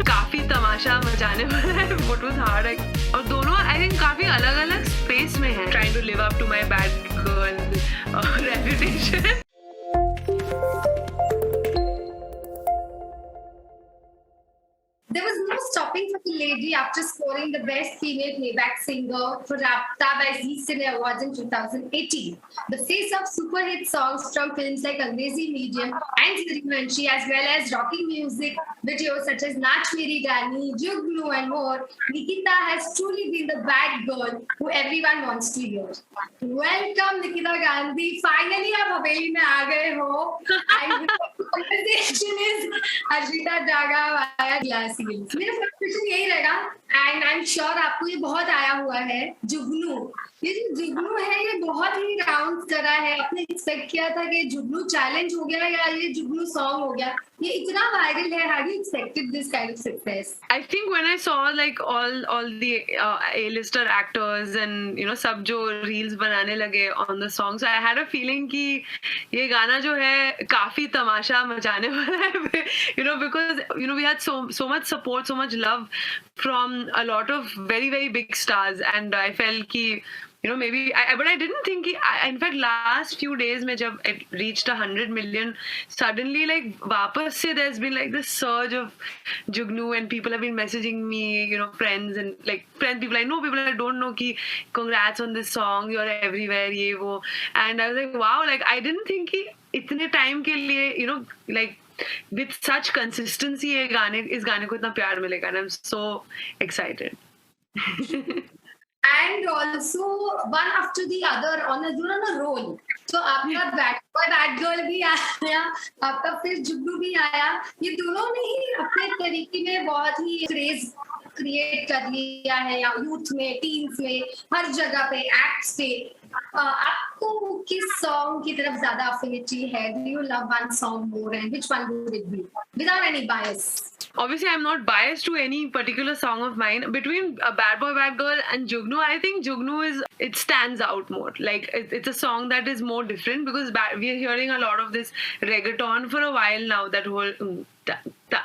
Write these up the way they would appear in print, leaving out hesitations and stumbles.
काफी तमाशा मचाने वाला है What was hard और दोनों आई थिंक काफी अलग अलग स्पेस में है Trying to live up to my bad girl reputation. There was no stopping for the lady after scoring the Best Female Playback Singer for Rapta by Zee Cine Awards in 2018. The face of super hit songs from films like Angrezi Medium and Zirimanshi, as well as rocking music videos such as Nach Meri Rani, Jugnu and more, Nikita has truly been the bad girl who everyone wants to hear. Welcome Nikita Gandhi. Finally आप हवेली में आ गए हो. And the conversation is Ashita Daga via Glassy. मेरा first question यही रहेगा and I am sure आपको ये बहुत आया हुआ है जुगनू. ये जो जुगनू है ये बहुत ही राउंड करा है. आपने एक्सपेक्ट किया था कि जुगनू चैलेंज हो गया या ये जुगनू सॉन्ग हो गया? ये इतना वायरल है. How do you expected this kind of success? I think when I saw like all the A-lister actors and you know सब जो reels बनाने लगे on the song, so I had a feeling कि ये गाना जो है काफी तमाशा मचाने वाला है. You know, because you know we had so much support, so much love from a lot of very big stars, and I felt कि you know maybe but I didn't think in fact last few days mein jab it reached 100 million suddenly like वापस से there's been like this surge of Jugnu and people have been messaging me, you know, friends and like friends, people I know, people I don't know ki congrats on this song, you're everywhere ye wo, and I was like wow, like I didn't think ki itne time ke liye you know like with such consistency is गाने को इतना प्यार मिलेगा, and I'm so excited. And also one after the other on a roll. So आपका bad girl भी आया, आपका फिर जुगनू भी आया. ये दोनों ने ही अपने तरीके में बहुत ही क्रेज क्रिएट कर लिया है या यूथ में, टीन्स में, हर जगह पे, एक्ट्स पे. आपको किस सॉन्ग की तरफ ज्यादा अफिनिटी है? Do you love one song more and which one would it be? Without any bias. Obviously, I'm not biased to any particular song of mine. Between Bad Boy Bad Girl and Jugnu, I think Jugnu it stands out more. Like it's a song that is more different because we are hearing a lot of this reggaeton for a while now. That whole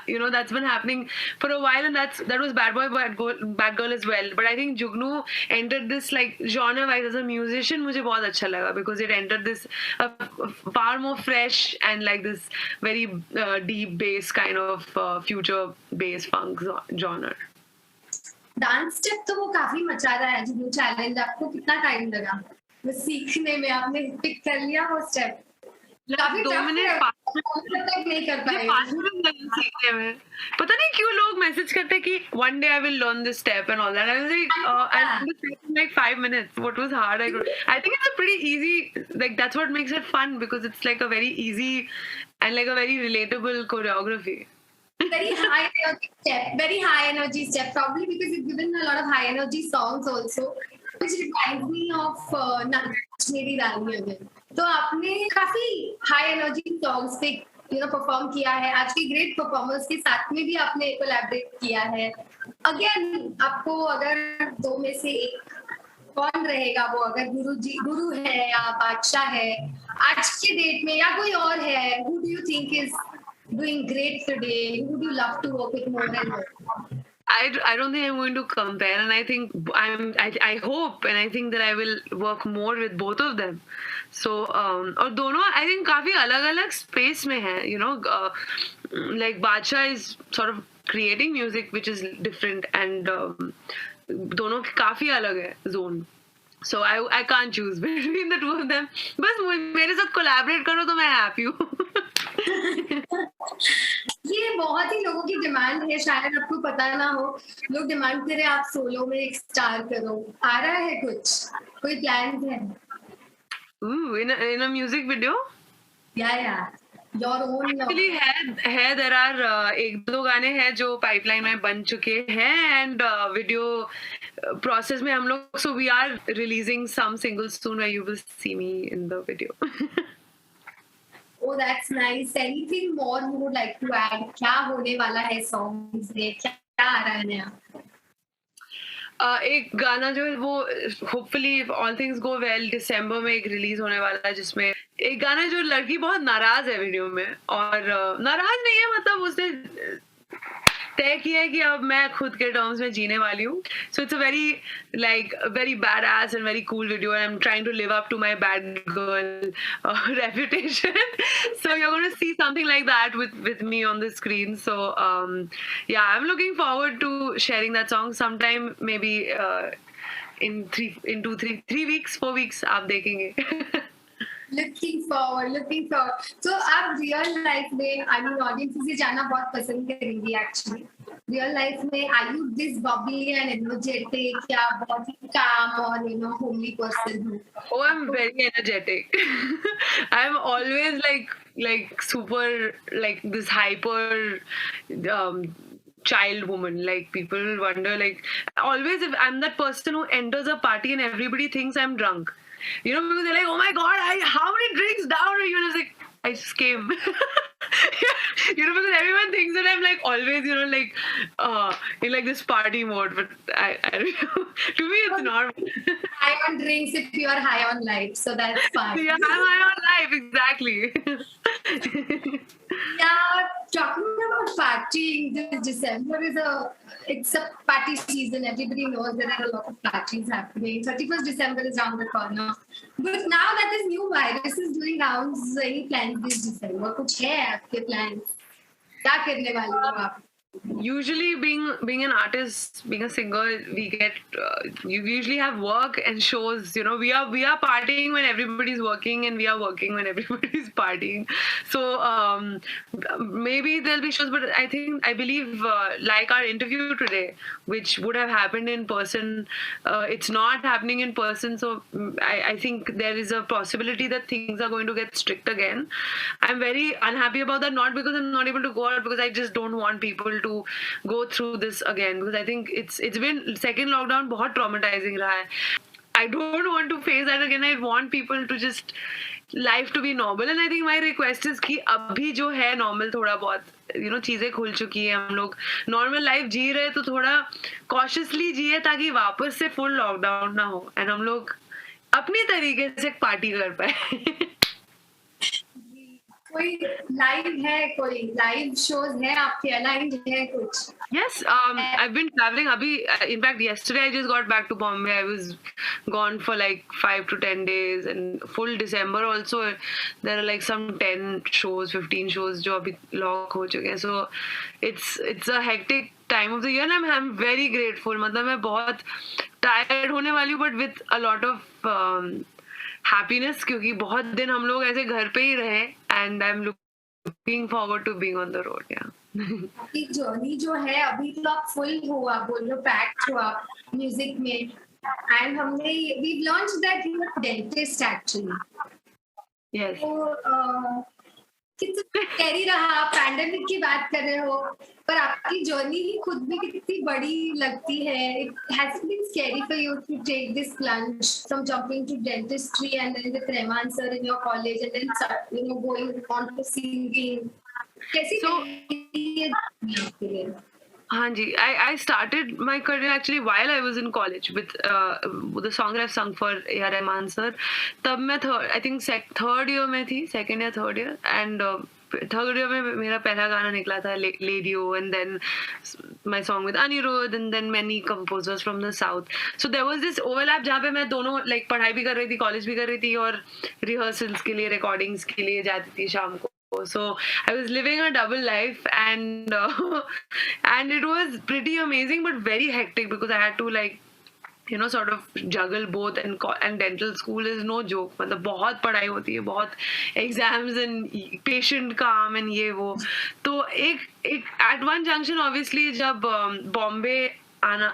you know that's been happening for a while, and that was Bad Boy Bad Girl as well. But I think Jugnu entered this like genre wise as a musician मुझे बहुत अच्छा लगा because it entered this far more fresh and like this very deep bass kind of future bass funk genre. Dance step तो वो काफी मचा रहा है जुगनू चैलेंज. आपको कितना टाइम लगा वो सीखने में? आपने पिक कर लिया वो स्टेप? काफी 2 मिनट तक नहीं कर पाए. 5 मिनट सीखने में. पता नहीं क्यों लोग मैसेज करते हैं कि one day I will learn this step and all that. I was like 5 minutes. What was hard? I think it's a pretty easy, like that's what makes it fun because it's like a very easy and like a very relatable choreography. Very high energy step, probably because you've given a lot of high energy songs also, which reminds me of Nach Meri Rani again. तो आपने काफी high energy songs पे perform किया है. आज के great performers के साथ में भी आपने कोलैबोरेट किया है. अगेन आपको अगर दो में से एक कौन रहेगा वो? अगर गुरु है या बादशाह है आज के डेट में, या कोई और है? who do you think is doing great today? Who do you love to work with more and more? I don't think I'm going to compare, and I think I hope and I think that I will work more with both of them. So और दोनों I think काफी अलग-अलग space में हैं, you know, like Badshah is sort of creating music which is different and दोनों काफी अलग है zone. So I can't choose between the two of them. बस मेरे साथ collaborate करो तो मैं happy हूँ. ये बहुत ही लोगों की डिमांड है, शायद आपको पता ना हो. लोग डिमांड करे आप सोलो में एक स्टार करो. आ रहा है कुछ? कोई प्लान है? In a music video? Yeah. Your own. Actually है there are एक दो गाने हैं जो pipeline में बन चुके हैं and video process में हम लोग, so we are releasing some singles soon where you will see me in the video. Oh, that's nice. Anything more you would like to add? क्या होने वाला है songs में? क्या आ रहा है नया? एक गाना जो है वो hopefully all things go well दिसंबर में एक रिलीज होने वाला है, जिसमें एक गाना है जो लड़की बहुत नाराज है वीडियो में, और नाराज नहीं है, मतलब उसने तय किया है कि अब मैं खुद के टर्म्स में जीने वाली हूँ. So it's a very bad ass and very cool video, and I am trying to live up to my bad girl reputation. So you're going to see something like that with me on the screen. So yeah, I'm looking forward to sharing that song sometime, maybe in 3 weeks 4 weeks आप देखेंगे. Looking forward, looking forward. So आप real life में, I mean audience से जानना बहुत पसंद करेंगी actually. Real life में are you this bubbly and energetic या बहुत ही calm और homely person हो? Oh, I'm very energetic. I'm always like super, like this hyper um child woman. Like people wonder, like always if I'm that person who enters a party and everybody thinks I'm drunk. Because they're like, oh my god, how many drinks down are you? And I was like, I just came. Because everyone thinks that I'm like always, like in like this party mode. But I don't know. To me, it's normal. High on drinks if you are high on life, so that's fine. Yeah, I'm high on life, exactly. Yeah, talking about partying, this December it's a party season. Everybody knows there are a lot of parties happening. 31st December is around the corner. But now that this new virus is doing rounds, any plans this December? कुछ है आपके plans? क्या करने वाले हो आप? Usually being an artist, being a singer, we get you usually have work and shows. We are partying when everybody's working, and we are working when everybody's partying. So maybe there'll be shows, but I believe like our interview today, which would have happened in person, it's not happening in person. So I think there is a possibility that things are going to get strict again. I'm very unhappy about that, not because I'm not able to go out, because I just don't want people to go through this again, because I think it's been second lockdown बहुत traumatizing रहा है. I don't want to face that again. I want people to just life to be normal, and I think my request is कि अभी जो है normal थोड़ा बहुत चीजें खुल चुकी है, हम लोग नॉर्मल लाइफ जी रहे, तो थोड़ा कॉशियसली जिए ताकि वापस से फुल लॉकडाउन ना हो एंड हम लोग अपनी तरीके से पार्टी कर पाए. कोई लाइव शोज है आपके अलाइंड है कुछ? Yes, I've been traveling. In fact, yesterday I just got back to Bombay. I was gone for like 5 to 10 days, and full December also. There are like some 10 shows, 15 shows जो अभी lock हो चुके हैं. So it's a hectic time of the year, and I'm very grateful. मतलब मैं बहुत tired होने वाली हूँ, but with a lot of happiness, क्योंकि बहुत दिन हम लोग ऐसे घर पे ही रहे, and I'm looking forward to being on the road. Yeah. आपकी जर्नी जो है अभी तो आप फुल हो, आप बोल रहे हो पैक्ड हो आप म्यूजिक में, एंड हमने we launch that you are dentist actually. Yes. तो कितना कैरी रहा, पैंडेमिक की बात कर रहे हो, पर आपकी जर्नी ही खुद भी कितनी बड़ी लगती है. It has been scary for you to take this plunge from jumping to dentistry and then with Rahman sir in your college and then going on to singing. कैसी आपके लिए? हाँ जी, I started my career actually while I was in college with the song that I've sung for A.R. Rahman sir. तब मैं I think third year में थी, second year, third year, and third year में मेरा पहला गाना निकला था Lady-O, and then my song with Anirudh, and then many composers from the south. So there was this overlap जहाँ पे मैं दोनों like पढ़ाई भी कर रही थी, college भी कर रही थी, और rehearsals के लिए, recordings के लिए जाती थी शाम को. So I was living a double life, and it was pretty amazing but very hectic, because I had to sort of juggle both, and dental school is no joke. मतलब बहुत पढ़ाई होती है, बहुत exams and patient काम and ये वो. तो एक at one junction obviously जब Bombay आना,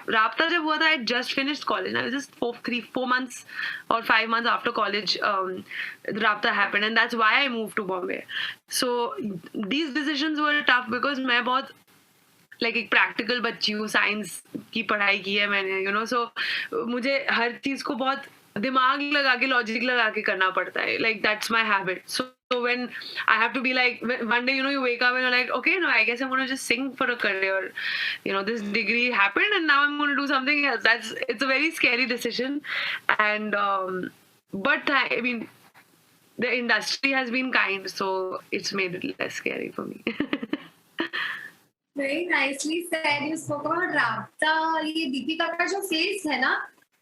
राब्ता जब हुआ था, I just finished college. I was just 4 months or 5 months after college, राब्ता happened, and that's why I moved to Bombay. So these decisions were tough, because मैं बहुत एक प्रैक्टिकल बच्ची हूँ, साइंस की पढ़ाई की है मैंने, so मुझे हर चीज को बहुत दिमाग लगा के लॉजिक लगा के करना पड़ता है. Like that's my habit. So when I have to be like, one day, you wake up and you're like, okay, no, I guess I'm going to just sing for a career. This degree happened and now I'm going to do something else. It's a very scary decision. And, but I mean, the industry has been kind, so it's made it less scary for me. Very nicely said. You spoke about राब्ता. ये दीपिका का जो face है ना,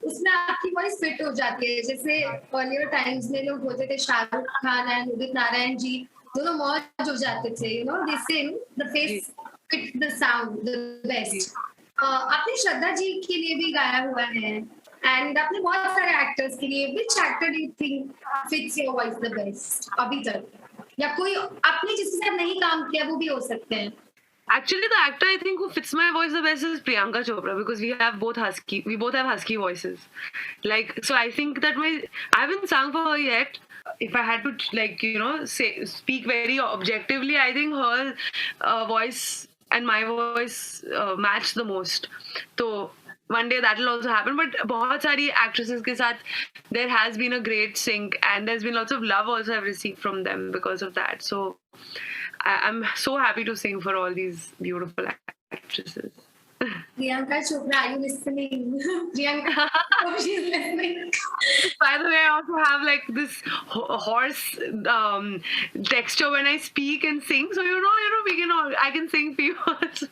उसमें आपकी voice fit हो जाती है. जैसे अर्लियर टाइम्स में लोग होते थे शाहरुख खान एंड उदित नारायण जी, दोनों मौज हो जाते थे. दे से the face fit the sound the best. आपने श्रद्धा जी के लिए भी गाया हुआ है एंड आपने बहुत सारे एक्टर्स के लिए. Which actor do you think fits your voice the best अभी तक, या कोई आपने जिसके साथ नहीं काम किया वो भी हो सकते हैं? Actually, the actor I think who fits my voice the best is Priyanka Chopra, because we both have husky voices. Like, so I think that I haven't sung for her yet. If I had to speak very objectively, I think her voice and my voice match the most. So one day that will also happen. But बहुत सारी actresses के साथ there has been a great sync, and there's been lots of love also I've received from them because of that. So I'm so happy to sing for all these beautiful actresses. Priyanka Chopra, are you listening? Priyanka, hope she's listening. By the way, I also have like this hoarse texture when I speak and sing. So I can sing for you also.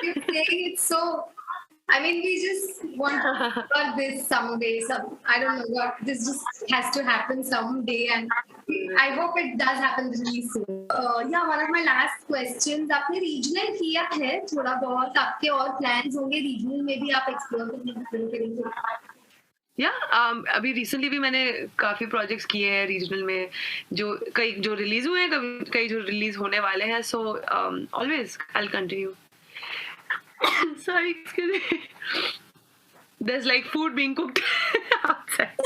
You're saying it so. I mean, we just want for this someday. I don't know what. This just has to happen someday, and I hope it does happen really soon. Yeah, one of my last questions. आपने regional किया है थोड़ा बहुत, आपके और plans होंगे regional में भी आप explore करेंगे? अभी रिसेंटली भी मैंने काफी प्रोजेक्ट्स किए हैं रीजनल में, कई जो रिलीज हुए हैं, कई जो रिलीज होने वाले हैं. So always I will continue. Sorry, excuse me. There's like food being cooked outside.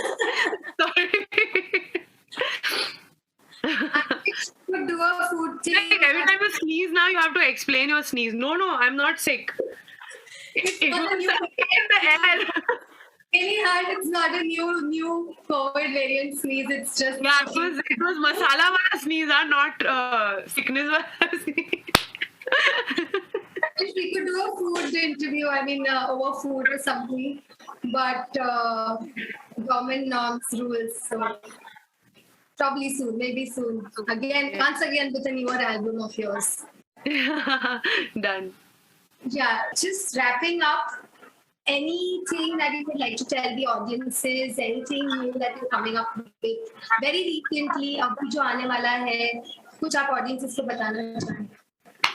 Sorry. I could do a food thing. Like every time you sneeze now, you have to explain your sneeze. No, I'm not sick. It was in the air. Anyhow, it's not a new COVID variant sneeze. It's just it was masala wala sneeze, not sickness wala sneeze. If we could do a food interview, I mean, over food or something, but government norms, rules, so probably soon, maybe soon. Once again with a newer album of yours. Done. Yeah, just wrapping up, anything that you would like to tell the audiences, anything new that you're coming up with very recently, अभी जो आने वाला है, कुछ आप audiences को बताना चाहें?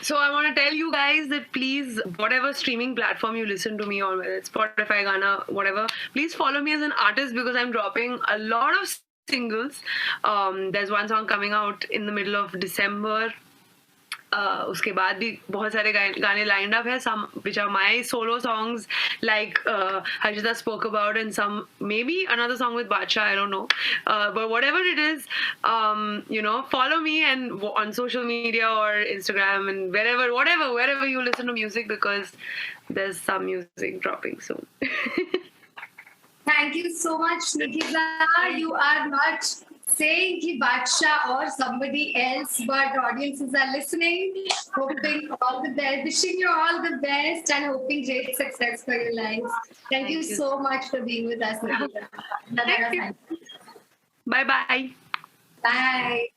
So I want to tell you guys that please, whatever streaming platform you listen to me on, whether it's Spotify, Gaana, whatever, please follow me as an artist, because I'm dropping a lot of singles. There's one song coming out in the middle of December. उसके बाद भी बहुत सारे गाने lined up है, some which are my solo songs, like Harshita spoke about, and some maybe another song with Bacha, I don't know, but whatever it is, follow me and on social media or Instagram and wherever you listen to music, because there's some music dropping soon. Thank you so much, Nikita. You are not saying कि Badsha or somebody else, but audiences are listening, hoping all the best, wishing you all the best, and hoping great success for your lives. Thank you so much for being with us, Nikita. Thank you. Bye-bye. Bye.